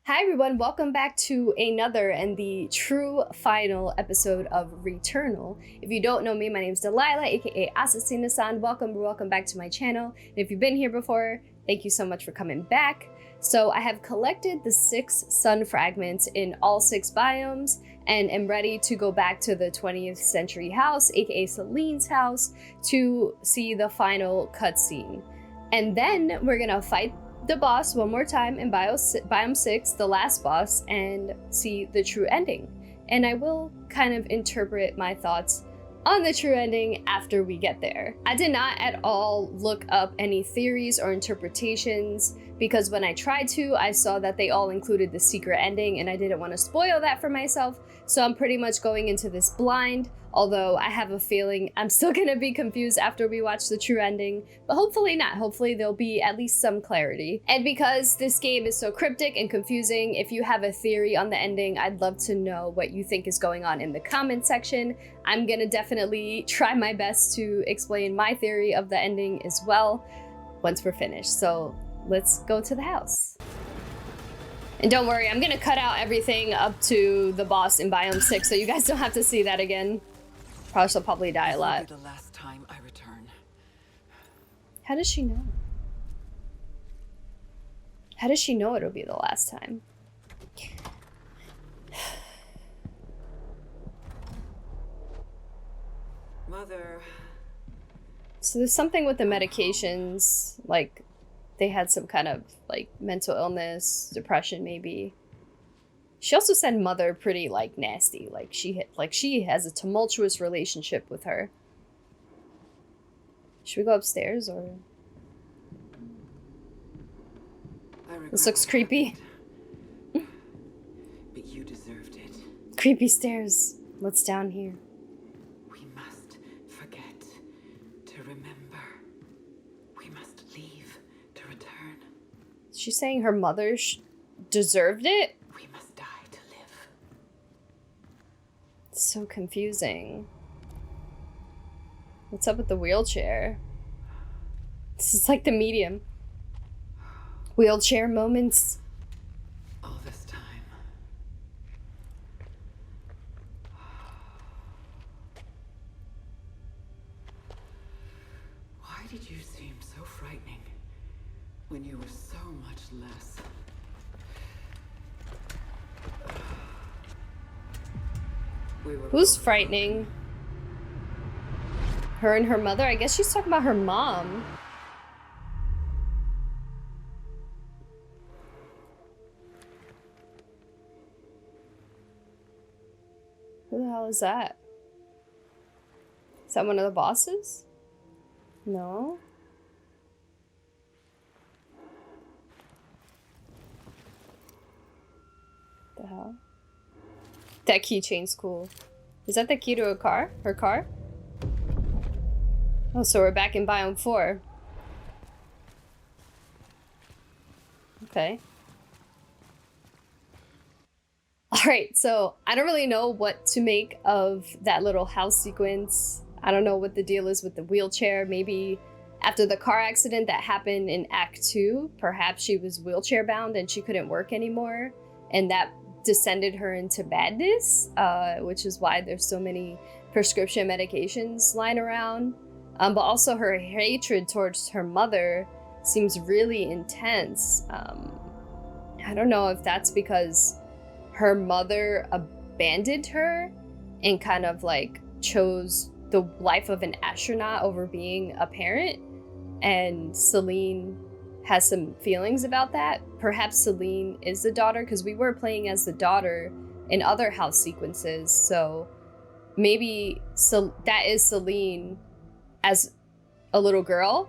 Hi everyone, welcome back to another and the true final episode of Returnal. If you don't know me, my name is Delilah, aka ASSASSINA-san. Welcome back to my channel. And if you've been here before, thank you so much for coming back. So I have collected the 6 sun fragments in all 6 biomes and am ready to go back to the 20th century house, aka Celine's house, to see the final cutscene. And then we're gonna fight the boss one more time in Biome 6, the last boss, and see the true ending. And I will kind of interpret my thoughts on the true ending after we get there. I did not at all look up any theories or interpretations because when I tried to, I saw that they all included the secret ending and I didn't want to spoil that for myself. So I'm pretty much going into this blind, although I have a feeling I'm still gonna be confused after we watch the true ending, but hopefully not. Hopefully there'll be at least some clarity. And because this game is so cryptic and confusing, if you have a theory on the ending, I'd love to know what you think is going on in the comment section. I'm gonna definitely try my best to explain my theory of the ending as well once we're finished. So let's go to the house. And don't worry, I'm gonna cut out everything up to the boss in Biome 6 so you guys don't have to see that again. She'll probably die a lot. The last time I return. How does she know? How does she know it'll be the last time? Mother. So there's something with the medications, like they had some kind of like mental illness, depression maybe. She also said mother pretty like nasty, like she has a tumultuous relationship with her. Should we go upstairs or? This looks creepy. But you deserved it. Creepy stairs. What's down here? We must forget to remember. We must leave to return. She's saying her mother deserved it? We must die to live. It's so confusing. What's up with the wheelchair? This is like the medium. Wheelchair moments. All this time. Why did you seem so frightening when you were so much less? Who's frightening? Her and her mother? I guess she's talking about her mom. Who the hell is that? Is that one of the bosses? No? The hell? That keychain's cool. Is that the key to a car? Her car? Oh, so we're back in Biome 4. Okay. Alright, so I don't really know what to make of that little house sequence. I don't know what the deal is with the wheelchair. Maybe after the car accident that happened in Act 2, perhaps she was wheelchair bound and she couldn't work anymore. And that descended her into madness, which is why there's so many prescription medications lying around. But also her hatred towards her mother seems really intense. I don't know if that's because her mother abandoned her and kind of like chose the life of an astronaut over being a parent, and Celine has some feelings about that. Perhaps Celine is the daughter, because we were playing as the daughter in other house sequences, so maybe that is Celine as a little girl,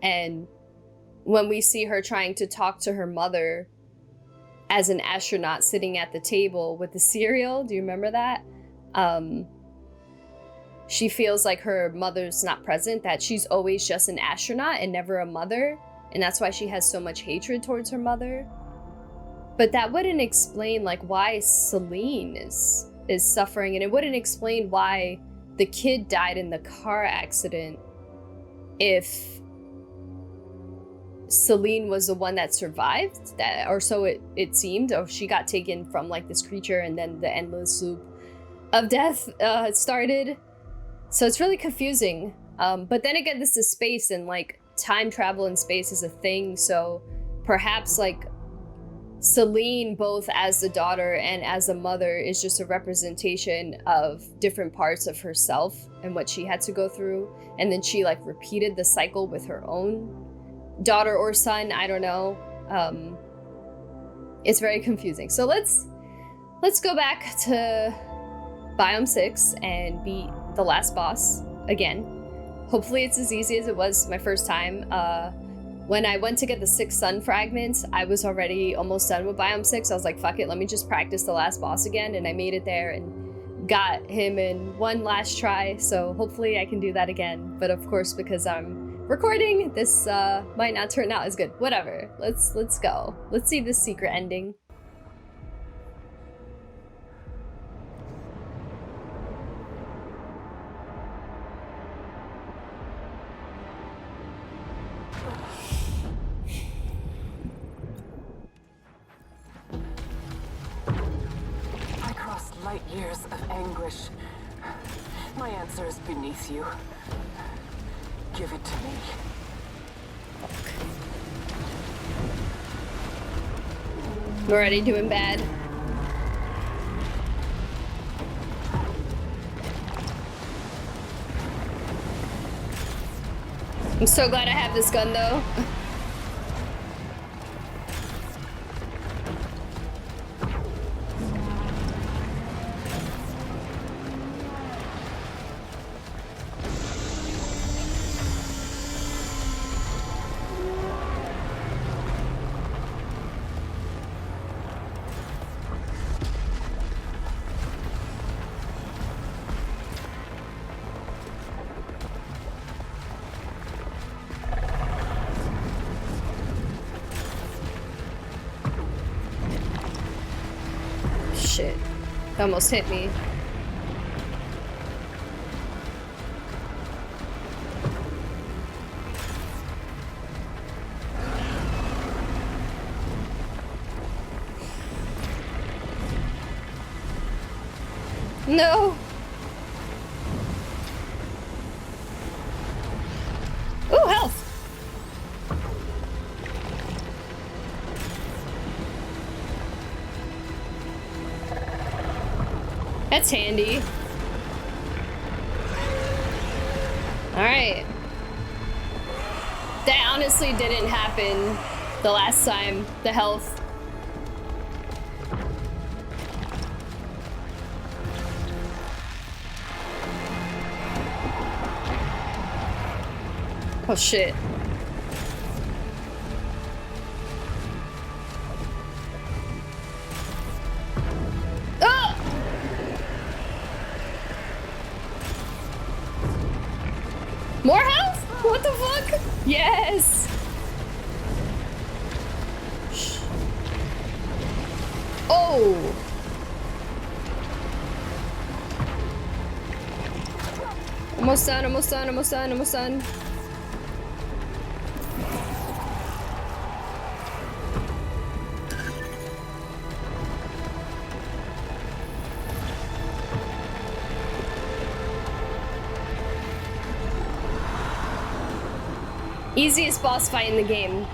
and when we see her trying to talk to her mother as an astronaut sitting at the table with the cereal, do you remember that? She feels like her mother's not present, that she's always just an astronaut and never a mother, and that's why she has so much hatred towards her mother. But that wouldn't explain like why Celine is suffering, and it wouldn't explain why the kid died in the car accident if Celine was the one that survived, that, or so it seemed, or she got taken from like this creature, and then the endless loop of death started. So it's really confusing. But then again, this is space, and like time travel in space is a thing. So perhaps like Celine, both as the daughter and as a mother, is just a representation of different parts of herself and what she had to go through. And then she like repeated the cycle with her own daughter or son. I don't know. It's very confusing. So let's go back to Biome 6 and beat the last boss again. Hopefully it's as easy as it was my first time. When I went to get the 6 sun fragments, I was already almost done with Biome 6. I was like, fuck it, let me just practice the last boss again. And I made it there and got him in one last try. So hopefully I can do that again. But of course, because I'm recording, this might not turn out as good. Whatever, let's go. Let's see this secret ending. Light years of anguish. My answer is beneath you. Give it to me. We're already doing bad. I'm so glad I have this gun though. Shit. It almost hit me. No! Ooh, health! That's handy. Alright. That honestly didn't happen the last time, the health. Oh shit. Ah! More health? What the fuck? Yes! Oh! Almost done, almost done, almost done, almost done. Easiest boss fight in the game.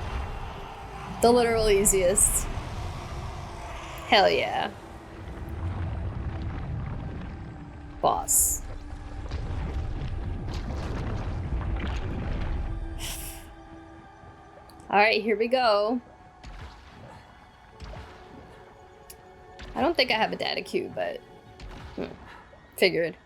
The literal easiest. Hell yeah. Boss. Alright, here we go. I don't think I have a data cube, but figured.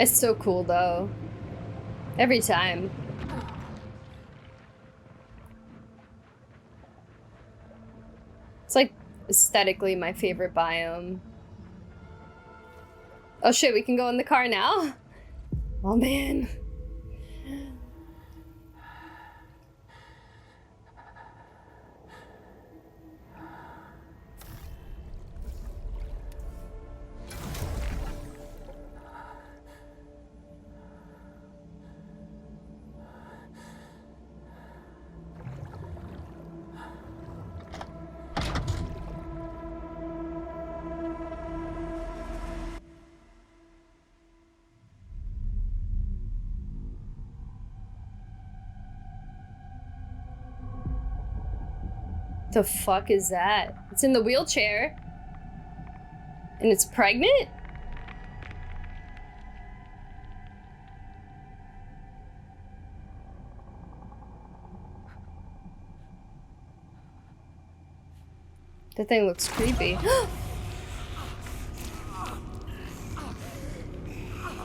It's so cool though. Every time. It's like aesthetically my favorite biome. Oh shit, we can go in the car now? Oh man. The fuck is that? It's in the wheelchair. And it's pregnant? That thing looks creepy. Oh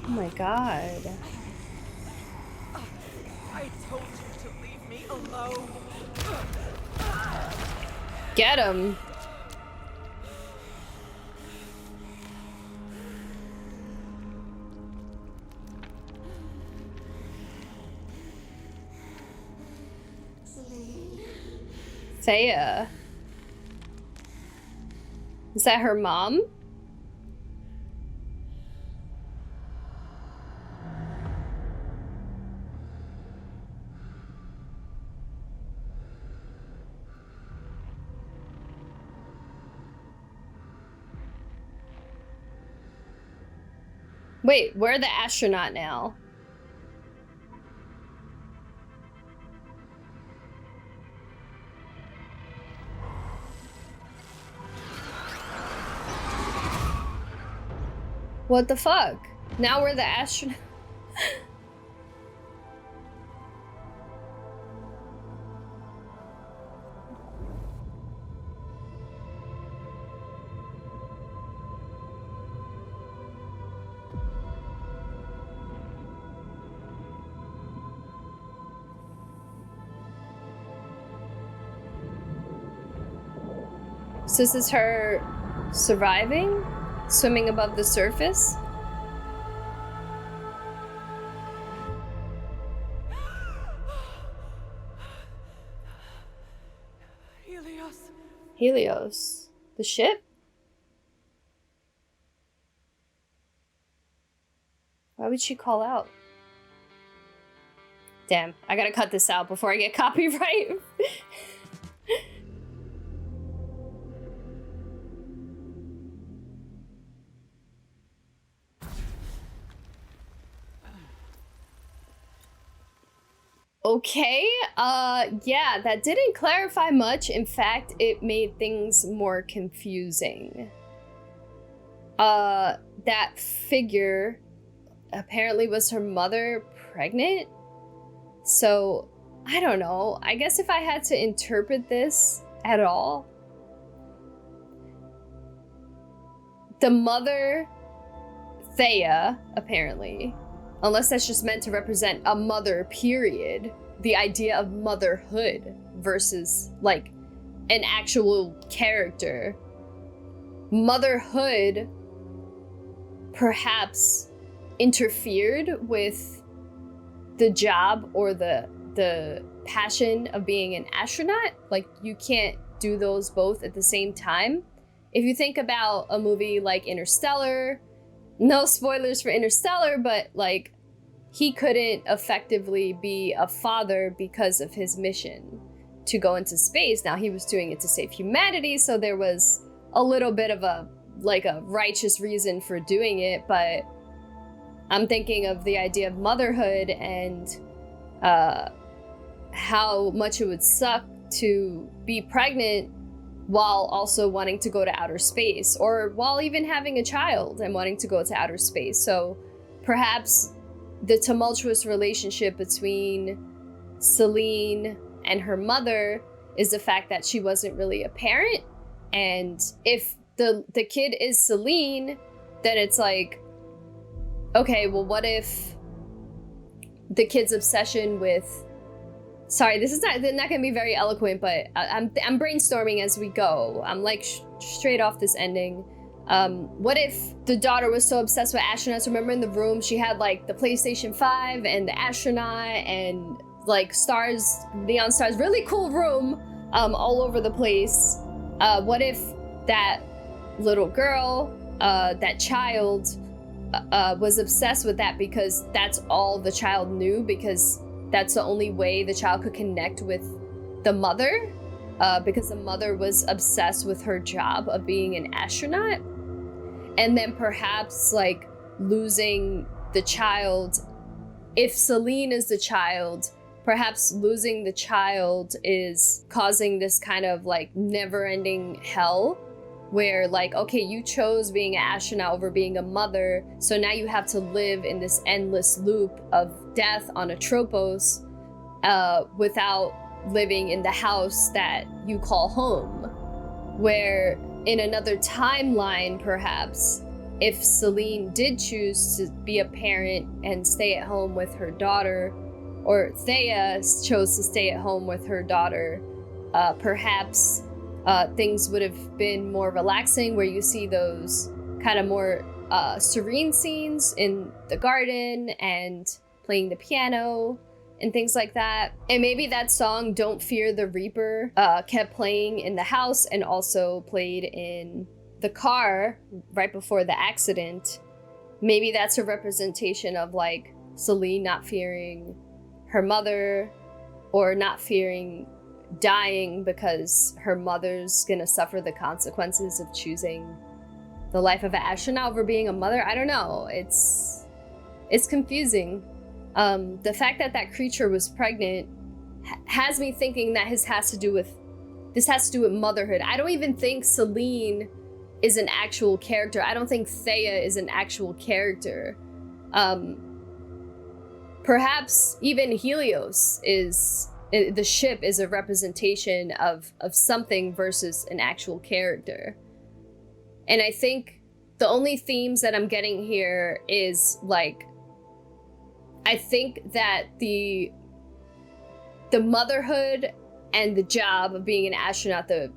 my god. I told you to leave me alone. Get him. Thea. Is that her mom? Wait, we're the astronaut now. What the fuck? Now we're the astronaut. So this is her surviving? Swimming above the surface? Helios. Helios. The ship? Why would she call out? Damn, I gotta cut this out before I get copyright. Okay, yeah, that didn't clarify much. In fact, it made things more confusing. That figure apparently was her mother pregnant? So, I don't know. I guess if I had to interpret this at all, the mother, Thea, apparently, unless that's just meant to represent a mother, period. The idea of motherhood versus, like, an actual character. Motherhood perhaps interfered with the job or the passion of being an astronaut. Like, you can't do those both at the same time. If you think about a movie like Interstellar, no spoilers for Interstellar, but, like, he couldn't effectively be a father because of his mission to go into space. Now, he was doing it to save humanity, so there was a little bit of a righteous reason for doing it, but I'm thinking of the idea of motherhood and how much it would suck to be pregnant while also wanting to go to outer space, or while even having a child and wanting to go to outer space. So perhaps the tumultuous relationship between Celine and her mother is the fact that she wasn't really a parent. And if the kid is Celine, then it's like, okay, well, what if the kid's obsession with... Sorry, this is not gonna be very eloquent, but I'm brainstorming as we go. I'm like straight off this ending. What if the daughter was so obsessed with astronauts? Remember in the room, she had like the PlayStation 5 and the astronaut and like stars, neon stars, really cool room, all over the place. What if that little girl, that child, was obsessed with that because that's all the child knew, because that's the only way the child could connect with the mother, because the mother was obsessed with her job of being an astronaut. And then perhaps like losing the child, if Celine is the child, perhaps losing the child is causing this kind of like never-ending hell where like, okay, you chose being an astronaut over being a mother, so now you have to live in this endless loop of death on a tropos without living in the house that you call home. Where in another timeline, perhaps, if Celine did choose to be a parent and stay at home with her daughter, or Thea chose to stay at home with her daughter, perhaps things would have been more relaxing, where you see those kind of more serene scenes in the garden and playing the piano and things like that. And maybe that song, Don't Fear the Reaper, kept playing in the house and also played in the car right before the accident. Maybe that's a representation of like Celine not fearing her mother, or not fearing dying because her mother's gonna suffer the consequences of choosing the life of an astronaut over being a mother. I don't know. It's confusing. The fact that that creature was pregnant has me thinking that this has to do with motherhood. I don't even think Celine is an actual character. I don't think Thea is an actual character. Perhaps even Helios the ship is a representation of something versus an actual character. And I think the only themes that I'm getting here is like, I think that the motherhood and the job of being an astronaut, the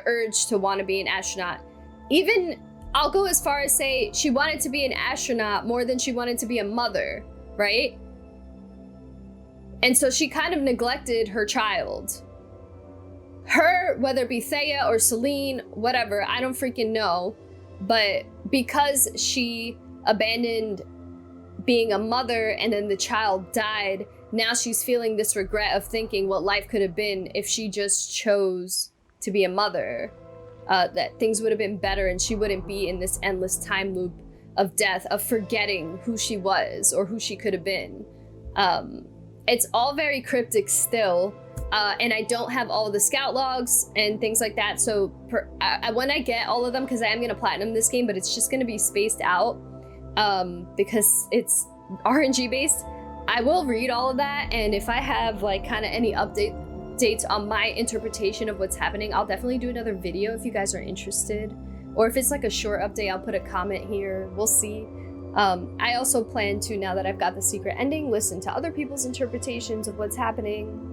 urge to want to be an astronaut, even I'll go as far as say she wanted to be an astronaut more than she wanted to be a mother, right? And so she kind of neglected her child. Her, whether it be Thea or Celine, whatever, I don't freaking know. But because she abandoned being a mother and then the child died, now she's feeling this regret of thinking what life could have been if she just chose to be a mother. That things would have been better and she wouldn't be in this endless time loop of death, of forgetting who she was or who she could have been. It's all very cryptic still, and I don't have all the scout logs and things like that, so when I get all of them, because I am going to platinum this game, but it's just going to be spaced out because it's RNG based, I will read all of that, and if I have like kind of any updates on my interpretation of what's happening, I'll definitely do another video if you guys are interested. Or if it's like a short update, I'll put a comment here. We'll see. I also plan to, now that I've got the secret ending, listen to other people's interpretations of what's happening.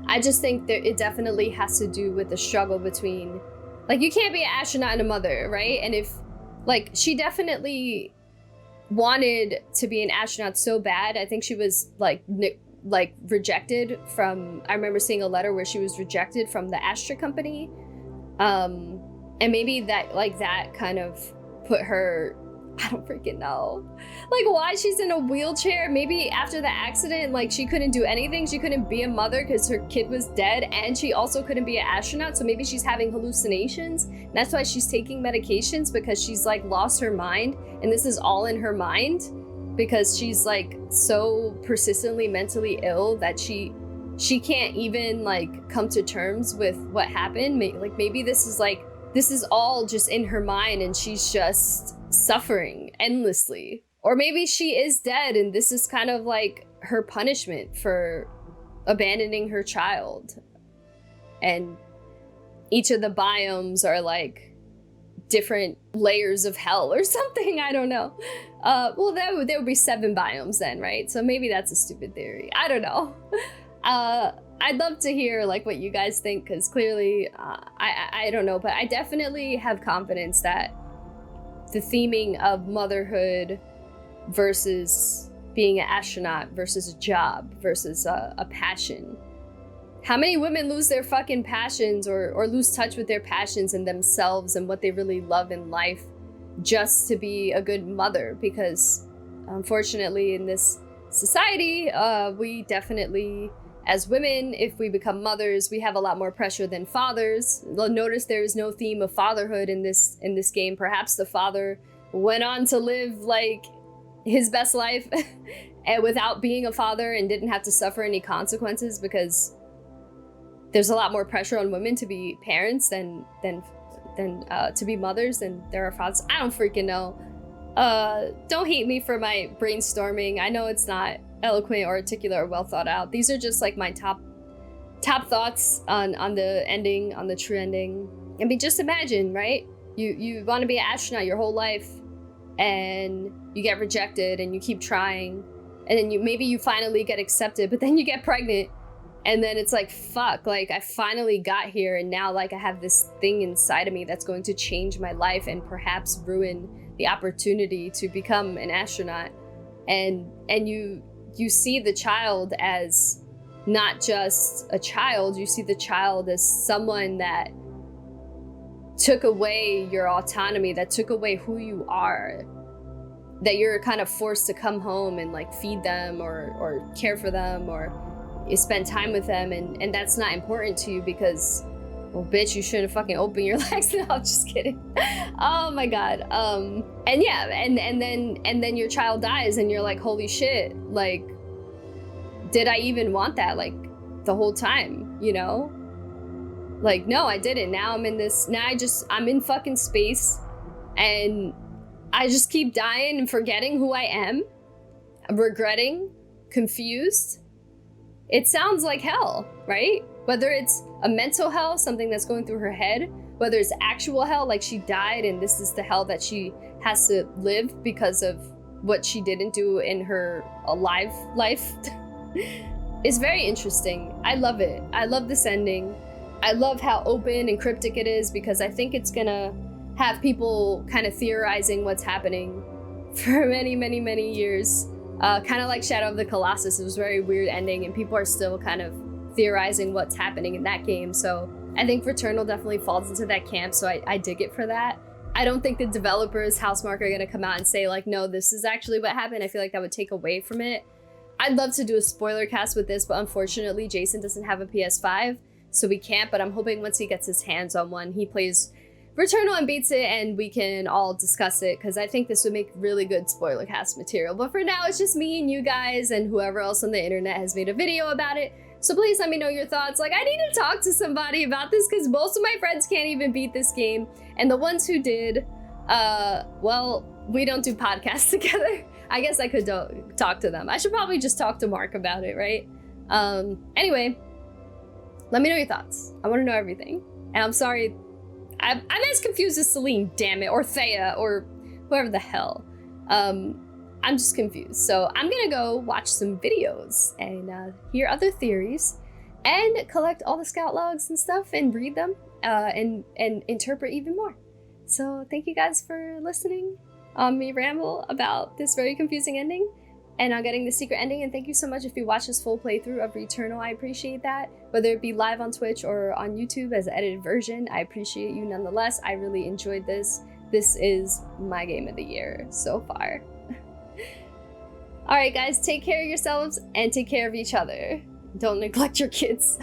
I just think that it definitely has to do with the struggle between, like, you can't be an astronaut and a mother, right? And if, like, she definitely wanted to be an astronaut so bad, I think she was like rejected from, I remember seeing a letter where she was rejected from the Astra company. And maybe that, like, that kind of put her, I don't freaking know, like, why she's in a wheelchair. Maybe after the accident, like, she couldn't do anything. She couldn't be a mother because her kid was dead, and she also couldn't be an astronaut. So maybe she's having hallucinations. That's why she's taking medications, because she's like lost her mind, and this is all in her mind because she's like so persistently mentally ill that she can't even like come to terms with what happened. Maybe this is all just in her mind, and she's just suffering endlessly. Or maybe she is dead, and this is kind of like her punishment for abandoning her child. And each of the biomes are like different layers of hell or something. I don't know. Well, there would be 7 biomes then, right? So maybe that's a stupid theory. I don't know. I'd love to hear like what you guys think, because clearly I don't know, but I definitely have confidence that the theming of motherhood versus being an astronaut versus a job versus a passion. How many women lose their fucking passions or lose touch with their passions and themselves and what they really love in life just to be a good mother? Because unfortunately in this society, we definitely, as women, if we become mothers, we have a lot more pressure than fathers. Notice there is no theme of fatherhood in this game. Perhaps the father went on to live like his best life and without being a father and didn't have to suffer any consequences, because there's a lot more pressure on women to be parents than to be mothers than there are fathers. I don't freaking know. Don't hate me for my brainstorming. I know it's not eloquent or articulate or well thought out. These are just like my top thoughts on the ending, on the true ending. I mean, just imagine, right? You want to be an astronaut your whole life, and you get rejected, and you keep trying, and then maybe you finally get accepted, but then you get pregnant, and then it's like, fuck, like I finally got here, and now like I have this thing inside of me that's going to change my life and perhaps ruin the opportunity to become an astronaut. And you see the child as not just a child, you see the child as someone that took away your autonomy, that took away who you are, that you're kind of forced to come home and like feed them or care for them, or you spend time with them, and that's not important to you because, well, bitch, you shouldn't fucking open your legs. No, I'm just kidding. Oh my god. And yeah, and then your child dies, and you're like, holy shit, like, did I even want that, like, the whole time, you know? Like, no, I didn't. Now I'm in this, I'm in fucking space, and I just keep dying and forgetting who I am. I'm regretting, confused. It sounds like hell, right? Whether it's a mental hell, something that's going through her head, whether it's actual hell, like she died and this is the hell that she has to live because of what she didn't do in her alive life. It's very interesting. I love it. I love this ending. I love how open and cryptic it is, because I think it's gonna have people kind of theorizing what's happening for many, many, many years. Kind of like Shadow of the Colossus. It was a very weird ending, and people are still kind of theorizing what's happening in that game. So I think Returnal definitely falls into that camp, so I dig it for that. I don't think the developers, Housemarque, are gonna come out and say like, no, this is actually what happened. I feel like that would take away from it. I'd love to do a spoiler cast with this, but unfortunately Jason doesn't have a PS5, so we can't, but I'm hoping once he gets his hands on one, he plays Returnal and beats it, and we can all discuss it, because I think this would make really good spoiler cast material. But for now, it's just me and you guys and whoever else on the internet has made a video about it. So please let me know your thoughts. Like, I need to talk to somebody about this, because most of my friends can't even beat this game. And the ones who did, well, we don't do podcasts together. I guess I could talk to them. I should probably just talk to Mark about it, right? Anyway, let me know your thoughts. I want to know everything. And I'm sorry, I'm as confused as Celine, damn it, or Thea, or whoever the hell. I'm just confused. So I'm gonna go watch some videos and hear other theories and collect all the scout logs and stuff and read them and interpret even more. So thank you guys for listening on me ramble about this very confusing ending and not getting the secret ending. And thank you so much if you watch this full playthrough of Returnal. I appreciate that. Whether it be live on Twitch or on YouTube as an edited version, I appreciate you nonetheless. I really enjoyed this. This is my game of the year so far. All right, guys, take care of yourselves and take care of each other. Don't neglect your kids.